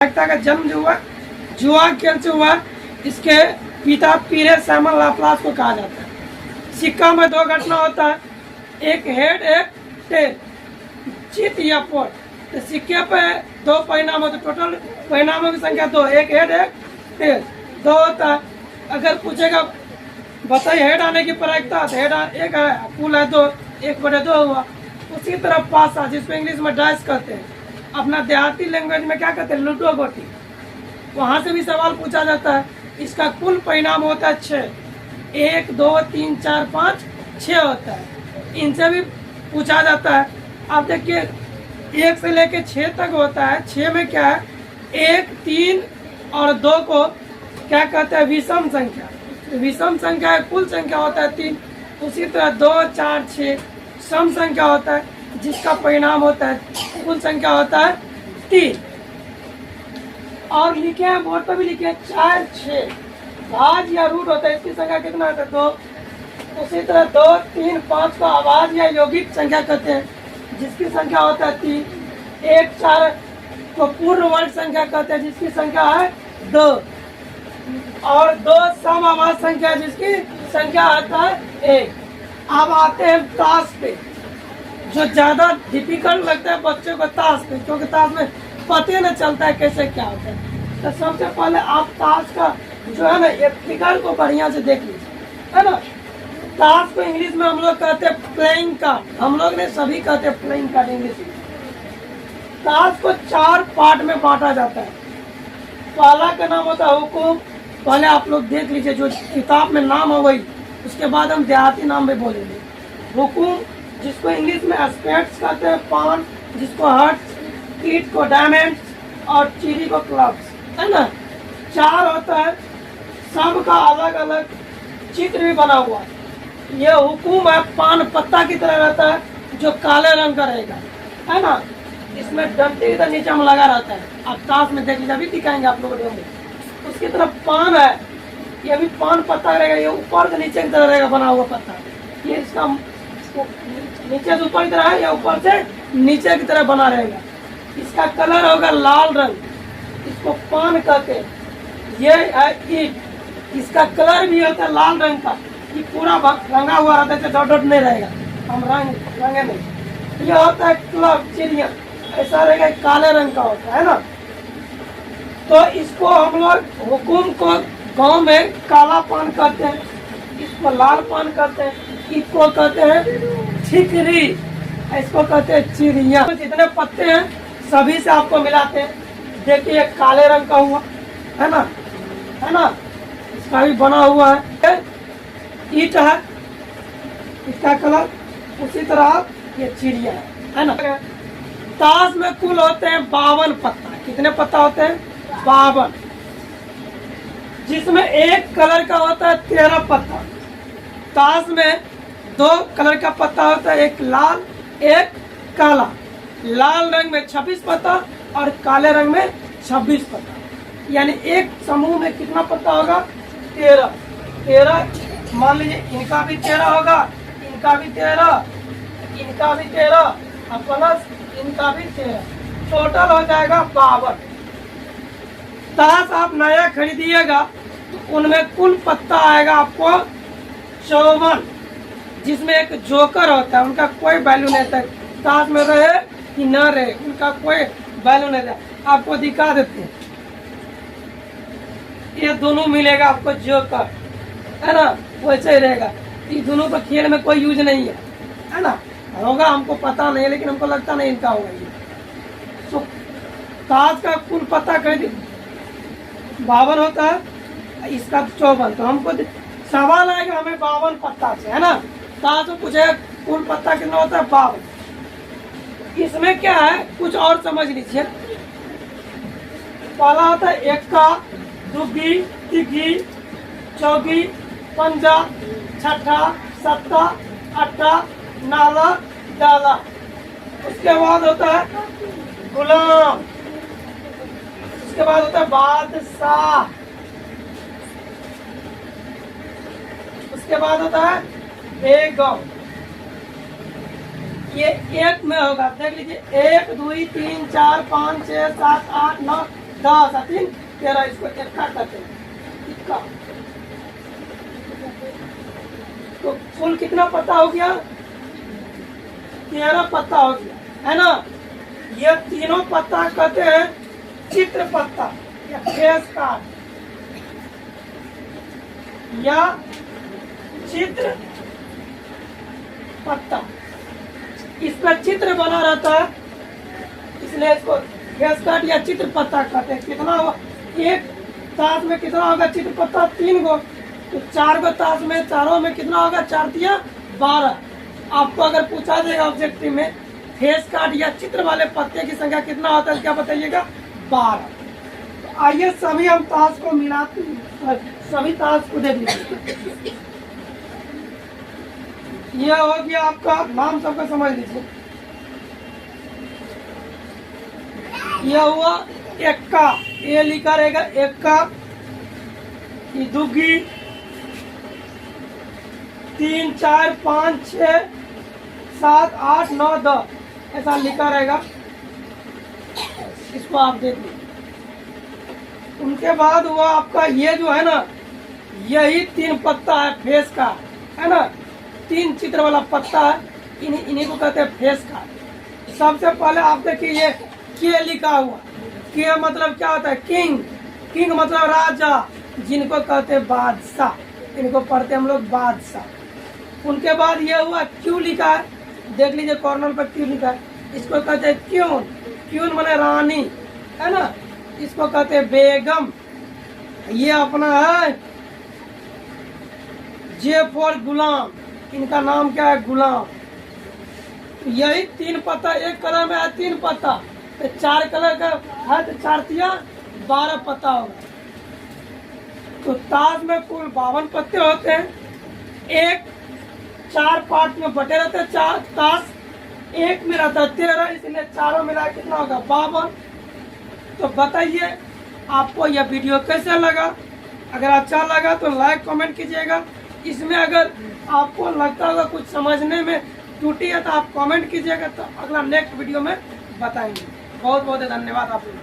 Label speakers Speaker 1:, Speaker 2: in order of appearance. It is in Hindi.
Speaker 1: का जन्म जो हुआ जुआ खेल से हुआ। इसके पिता पीरे सैमुअल लाप्लास को कहा जाता है। सिक्का में दो घटना होता है, एक हेड एक टेल, जीत या पोट। तो सिक्के पे दो परिणाम होते, टोटल परिणामों की संख्या दो, एक हेड एक टेल, दो होता है। अगर पूछेगा बताइए हेड आने की प्रायिकता, तो हेड एक है, कुल है दो, 1/2 हुआ। उसी तरह पासा, जिसको इंग्लिश में डाइस कहते हैं, अपना देहाती लैंग्वेज में क्या कहते हैं, लूडो गोटी, वहाँ से भी सवाल पूछा जाता है। इसका कुल परिणाम होता है 6, 1 2 3 4 5 6 होता है। इनसे भी पूछा जाता है। आप देखिए 1 से लेके 6 तक होता है। 6 में क्या है, 1 3 और 2 को क्या कहते हैं, विषम संख्या। विषम संख्या कुल संख्या होता है 3। उसी तरह 2 4 6 सम संख्या होता है, जिसका परिणाम होता है कुल संख्या होता है 3। और लिखे हैं बोर्ड पर भी लिखे हैं 4 6 भाज या रूट होता है, इसकी संख्या कितना होता है 2। उसी तरह 2 3 5 को आवाज या यौगिक संख्या कहते हैं, जिसकी संख्या होता है 3। 1 4 को पूर्ण वर्ग संख्या कहते हैं, जिसकी संख्या है 2। और 2 सम आवाज संख्या, जिसकी संख्या आता है 1। अब आते हैं ताश पे, जो ज्यादा डिफिकल्ट लगता है बच्चों को ताश पे, क्योंकि ताश में पता न चलता है कैसे क्या होता है। तो सबसे पहले आप ताश का जो है ना ये फिगर को बढ़िया से देख लीजिए, है ना। ताश को इंग्लिश में हम लोग कहते हैं प्लेइंग कार्ड, हम लोग ने सभी कहते हैं प्लेइंग कार्ड इंग्लिश में। ताश को 4 पार्ट में बांटा जाता है। पहला का नाम होता है हुकुम, पहले आप लोग देख लीजिए, जो किताब में नाम है वही, उसके बाद हम देहाती नाम भी बोलेंगे। हुकुम, जिसको इंग्लिश में एस्पेक्ट्स कहते हैं, पान, जिसको हर्ट्स, कीट को डायमंड्स और चीरी को क्लब्स, है ना। 4 होता है, सबका अलग अलग चित्र भी बना हुआ है। ये हुकुम है, पान पत्ता की तरह रहता है, जो काले रंग का रहेगा, है ना। इसमें डंडे इधर नीचे में लगा रहता है। आप ताश में देख लीजिए, अभी दिखाएंगे आप लोगों को। उसकी तरफ पान है, ये भी पान पत्ता रहेगा, ये ऊपर से नीचे की तरह रहेगा बना हुआ पत्ता। ये इसका नीचे से ऊपर की तरह है या ऊपर से नीचे की तरह बना रहेगा। इसका कलर होगा लाल रंग, इसको पान कहते हैं। ये है ईट, इसका कलर भी होता है लाल रंग का, ये पूरा रंगा हुआ रहता है, डॉट डॉट नहीं रहेगा, हम रंगे नहीं। ये होता है क्लब, चिड़िया, ऐसा रहेगा, काले रंग का होता है ना। तो इसको हम लोग हुकुम को गांव में काला पान कहते हैं, इसको लाल पान कहते हैं, इसको कहते हैं ठिकरी, इसको कहते हैं चिड़िया। तो जितने पत्ते हैं सभी से आपको मिलाते हैं। देखिए काले रंग का हुआ है ना, है ना, इसका भी बना हुआ है, ईट है इसका कलर। उसी तरह ये चिड़िया है ना। ताश में कुल होते हैं 52 पत्ता। कितने पत्ता होते हैं, 52, जिसमें एक कलर का होता है 13 पत्ता। ताश में 2 कलर का पत्ता होता है, एक लाल एक काला। लाल रंग में 26 पत्ता और काले रंग में 26 पत्ता, यानी एक समूह में कितना पत्ता होगा, 13। मान लीजिए इनका भी 13 होगा, इनका भी 13, इनका भी 13 और प्लस इनका भी 13, टोटल हो जाएगा 52। ताश आप नया खरीदिएगा तो उनमें कुल पत्ता आएगा आपको 54, जिसमें एक जोकर होता है, उनका कोई वैल्यू नहीं था। ताश में रहे कि न रहे, उनका कोई वैल्यू नहीं था। आपको दिखा देते हैं, ये दोनों मिलेगा आपको जोकर, है ना, वैसे ही रहेगा। ये दोनों का खेल में कोई यूज नहीं है ना। होगा हमको पता नहीं, लेकिन हमको लगता नहीं इनका होगा ये। तो ताश का कुल पत्ता खरीद 52 होता है, इसका 54। तो हमको सवाल आएगा हमें 52 पत्ता से, है ना। ताश में पूछे कुल पत्ता कितना होता है, 52। इसमें क्या है कुछ और समझ लीजिए। पहला होता है एक्का, दुग्गी, तिग्गी, चौगी, पंजा, छठा, सत्ता, अट्ठा, नाला, डाला। उसके बाद होता है गुलाम, उसके बाद होता है बादशाह, उसके बाद होता है बेगम। ये एक में होगा, देख लीजिए 1 2 3 4 5 6 7 8 9 10 और 3 13, इसको इक्का कहते हैं, इक्का। तो कुल कितना पत्ता हो गया? 13 पत्ता हो गया, है ना। ये तीनों पत्ता कहते हैं चित्र पत्ता या फेस कार्ड या चित्र पत्ता। इसका चित्र बना रहता है, इसलिए इसको फेस कार्ड या चित्र पत्ता कहते हैं। कितना होगा एक ताश में? कितना होगा चित्र पत्ता? 3 गो। तो 4 गो ताश में, चारों में कितना होगा? 4 तिया 12। आपको अगर पूछा जाएगा ऑब्जेक्टिव में फेस कार्ड या चित्र वाले पत्ते की संख्या कितना होता है, क्या बताइएगा? 12। तो आइए सभी हम ताश को मिलाते हैं, सभी ताश को देख लीजिए। यह हो गया आपका नाम, सबका समझ लीजिए। यह हुआ एक्का, ये लिखा रहेगा एक्का। ये दुग्गी 3 4 5 6 7 8 9 10 ऐसा लिखा रहेगा, इसको आप देख लीजिए। उनके बाद हुआ आपका ये जो है ना, यही 3 पत्ता है फेस का, है ना। 3 चित्र वाला पत्ता है, इन्हीं को कहते हैं फेस का। सबसे पहले आप देखिए ये के लिखा हुआ, के मतलब क्या होता है? किंग। किंग मतलब राजा, जिनको कहते हैं बादशाह, इनको पढ़ते हम लोग बादशाह। उनके बाद ये हुआ क्यू लिखा है, देख लीजिए कॉर्नर पर क्यू लिखा है, इसको कहते हैं क्यून। क्यून माने रानी, है ना, इसको कहते हैं बेगम। ये अपना है जे फॉर गुलाम, इनका नाम क्या है? गुलाम। यही 3 पत्ता, एक कलर में है 3 पत्ता, तो 4 कलर का है तो 4 तिया 12 पत्ता होगा। तो ताश में कुल 52 पत्ते होते हैं। एक 4 पार्ट में बटे रहते हैं, 4 ताश एक में रहता है 13, इसलिए चारों मिला कितना होगा? 52। तो बताइए आपको यह वीडियो कैसा लगा? अगर अच्छा लगा तो लाइक कमेंट कीजिएगा। इसमें अगर आपको लगता होगा कुछ समझने में त्रुटि है तो आप कमेंट कीजिएगा, तो अगला नेक्स्ट वीडियो में बताएंगे। बहुत बहुत धन्यवाद आप लोग।